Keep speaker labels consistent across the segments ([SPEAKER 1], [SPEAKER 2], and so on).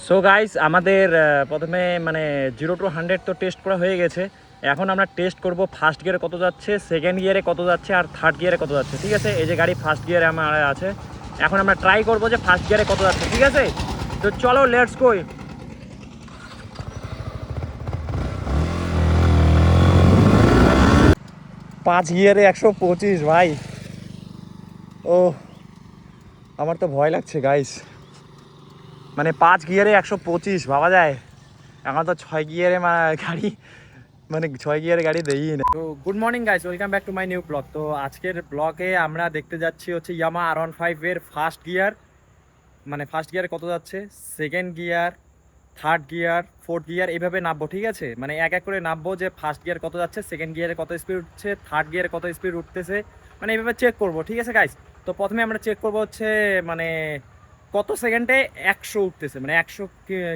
[SPEAKER 1] So guys আমাদের প্রথমে মানে 0 to 100 তো টেস্ট করা হয়ে গেছে। এখন আমরা টেস্ট করব ফার্স্ট গিয়ারে কত যাচ্ছে, সেকেন্ড গিয়ারে কত যাচ্ছে আর থার্ড গিয়ারে কত যাচ্ছে। ঠিক আছে, এই যে গাড়ি ফার্স্ট গিয়ারে আমার আছে। এখন আমরা ট্রাই করব যে ফার্স্ট গিয়ারে কত যাচ্ছে। ঠিক আছে, তো চলো লেটস গো। 5 গিয়ারে 125 ভাই। ও, আমার তো ভয় লাগছে গাইস। মানে 5 গিয়ারে 125 ভাবা যায়। এখন তো 6 গিয়ারে গাড়ি, মানে 6 গিয়ারে গাড়ি দেই না। তো good morning guys, welcome back to my new blog. তো আজকের ব্লগে আমরা দেখতে যাচ্ছি হচ্ছে ইয়ামা R15 এর ফার্স্ট গিয়ার, মানে ফার্স্ট গিয়ারে কত যাচ্ছে, second gear, third gear, fourth gear, এইভাবে নামবো। ঠিক আছে, মানে এক এক করে নামবো যে ফার্স্ট গিয়ার কত যাচ্ছে, সেকেন্ড গিয়ারে কত স্পিড উঠছে, থার্ড গিয়ারে কত স্পিড উঠতেছে, মানে এইভাবে চেক করবো। ঠিক আছে গাইস, তো প্রথমে আমরা চেক করবো হচ্ছে মানে কত সেকেন্ডে 100 উঠতেছে, মানে 100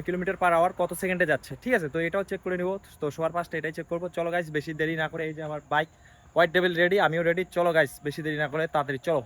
[SPEAKER 1] কিলোমিটার/আওয়ার কত সেকেন্ডে যাচ্ছে। ঠিক আছে, তো এটাও চেক করে নিব। তো সবার ফার্স্টে এটাই চেক করবো। চলো গাইস, বেশি দেরি না করে, এই যে আমার বাইক হোয়াইট ডেভিল রেডি, আমিও রেডি। চলো গাইস, বেশি দেরি না করে তাড়াতাড়ি চলো।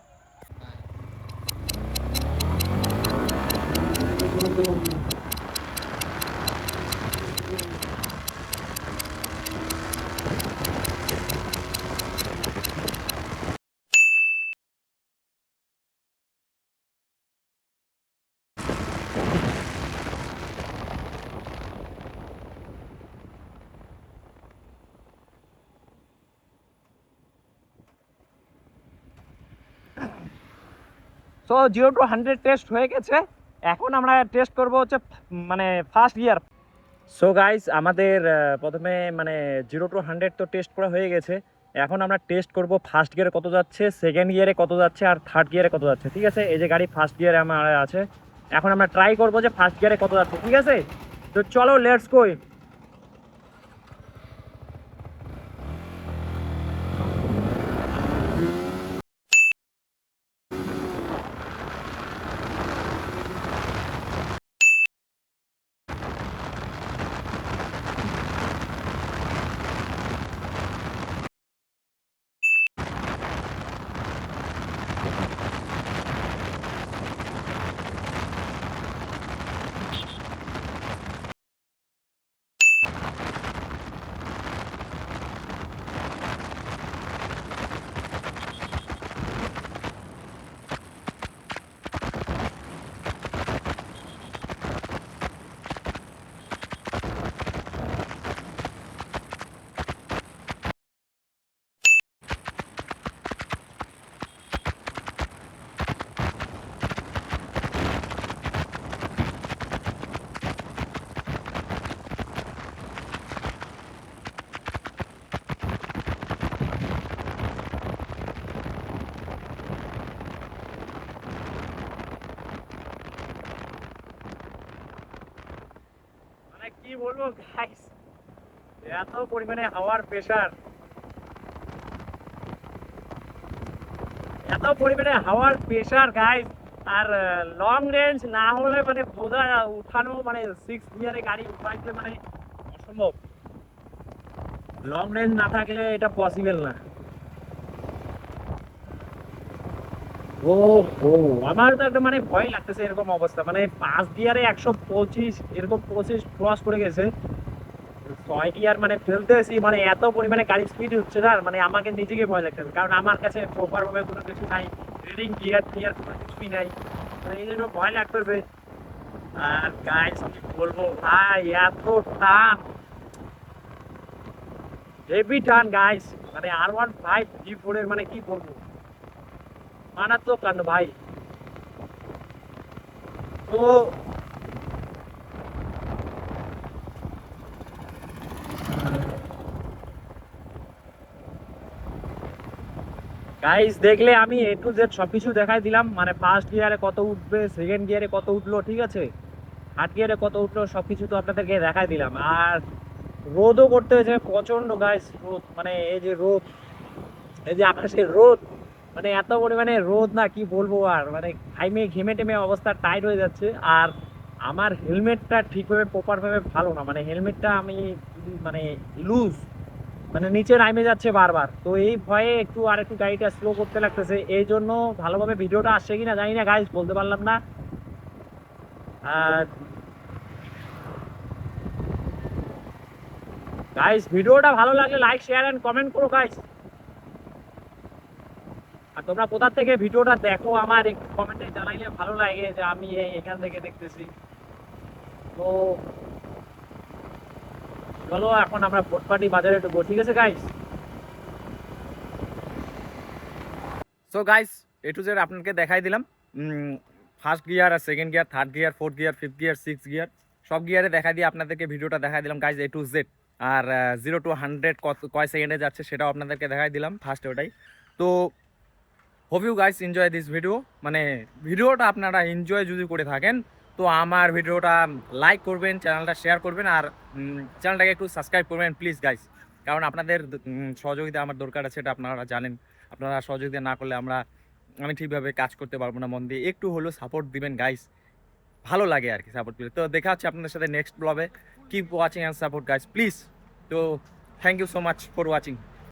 [SPEAKER 1] সো 0 to 100 টেস্ট হয়ে গেছে। এখন আমরা টেস্ট করব হচ্ছে মানে ফার্স্ট গিয়ার। সো গাইস আমাদের প্রথমে মানে 0 to 100 তো টেস্ট করা হয়ে গেছে। এখন আমরা টেস্ট করব ফার্স্ট গিয়ারে কত যাচ্ছে, সেকেন্ড গিয়ারে কত যাচ্ছে আর থার্ড গিয়ারে কত যাচ্ছে। ঠিক আছে, এই যে গাড়ি ফার্স্ট গিয়ারে আমার আছে। এখন আমরা ট্রাই করব যে ফার্স্ট গিয়ারে কত যাচ্ছে। ঠিক আছে, তো চলো লেটস গো। মানে কি বলবো গাইস, এত পরিমাণে হাওয়ার প্রেসার, এত পরিমাণে হাওয়ার প্রেসার গাইস। আর লং রেঞ্জ না হলে মানে বোঝা উঠানো, মানে 6 গিয়ারে গাড়ি উঠাইতে মানে অসম্ভব। লং রেঞ্জ না থাকলে এটা পসিবল না। ও ও, আমার তো একটা মানে ভয় লাগতেছে এরকম অবস্থা। মানে 5 গিয়ারে 125, এরকম 25 ক্রস করে গেছে। 6 গিয়ার মানে ফেলতেছি, মানে এত পরিমাণে গাড়ি স্পিড হচ্ছে না, মানে আমাকে নিজেকে ভয় লাগতেছে, কারণ আমার কাছে প্রপার ভাবে কোনো কিছু নাই, রিডিং গিয়ার টিয়ার কোনো কিছুই নাই। মানে এই জন্য ভয় লাগতেছে। আর গাইস কি বলবো ভাই, এত টান, হেভি টান গাইস। মানে R15 G4 এর মানে কি বলবো, মারাত্মক কাণ্ড ভাই। তো গাইস দেখলে আমি A to Z সবকিছু দেখাই দিলাম, মানে ফার্স্ট গিয়ারে কত উঠবে, সেকেন্ড গিয়ারে কত উঠলো, ঠিক আছে, থার্ড গিয়ারে কত উঠলো, সবকিছু তো আপনাদেরকে দেখাই দিলাম। আর রোদও করতে হয়েছে প্রচন্ড গাইস, রোদ, মানে এই যে রোদ, এই যে আকাশের রোদ, মানে এত পরিমাণে রোদ না কি বলবো। আর মানে ঘামে ঘেমে টেমে অবস্থা টাইট হয়ে যাচ্ছে। আর আমার হেলমেটটা ঠিকভাবে প্রপার ভাবে ভালো না, মানে হেলমেটটা আমি মানে লুজ, মানে নিচে নামে যাচ্ছে বারবার। তো এই ভয়ে একটু আর একটু গাড়িটা স্লো করতে লাগতেছে, এই জন্য ভালোভাবে ভিডিওটা আসছে কিনা জানি না গাইস, বলতে পারলাম না। আর গাইস ভিডিওটা ভালো লাগলে লাইক শেয়ার এন্ড কমেন্ট করো গাইস। আর তোমরা কোথা থেকে ভিডিওটা দেখো আমার একটু কমেন্টে জানাইলে ভালো লাগে যে আমি এখান থেকে দেখতেছি। তো চলো এখন আমরা ভোটপাটি বাজারে ঢুকবো, ঠিক আছে guys? So guys A to Z আপনাকে দেখাই দিলাম ফার্স্ট গিয়ার আর second gear, third gear, fourth gear, fifth gear, six gear, সব গিয়ারে দেখা দিয়ে আপনাদেরকে ভিডিওটা দেখাই দিলাম গাইস, এ টু জেড। আর 0 to 100 কয় সেকেন্ডে যাচ্ছে সেটাও আপনাদেরকে দেখাই দিলাম ফার্স্টে ওটাই। তো hope you guys enjoy this video, মানে ভিডিওটা আপনারা এনজয় যদি করে থাকেন তো আমার ভিডিওটা লাইক করবেন, চ্যানেলটা শেয়ার করবেন, আর চ্যানেলটাকে একটু সাবস্ক্রাইব করবেন প্লিজ গাইস। কারণ আপনাদের সহযোগিতা আমার দরকার আছে, এটা আপনারা জানেন। আপনারা সহযোগিতা না করলে আমি ঠিকভাবে কাজ করতে পারবো না মন দিয়ে। একটু হলেও সাপোর্ট দিবেন গাইস, ভালো লাগে আর কি সাপোর্ট দিলে। তো দেখা হচ্ছে আপনাদের সাথে নেক্সট ব্লগে। Keep watching and support guys please. তো thank you so much for watching.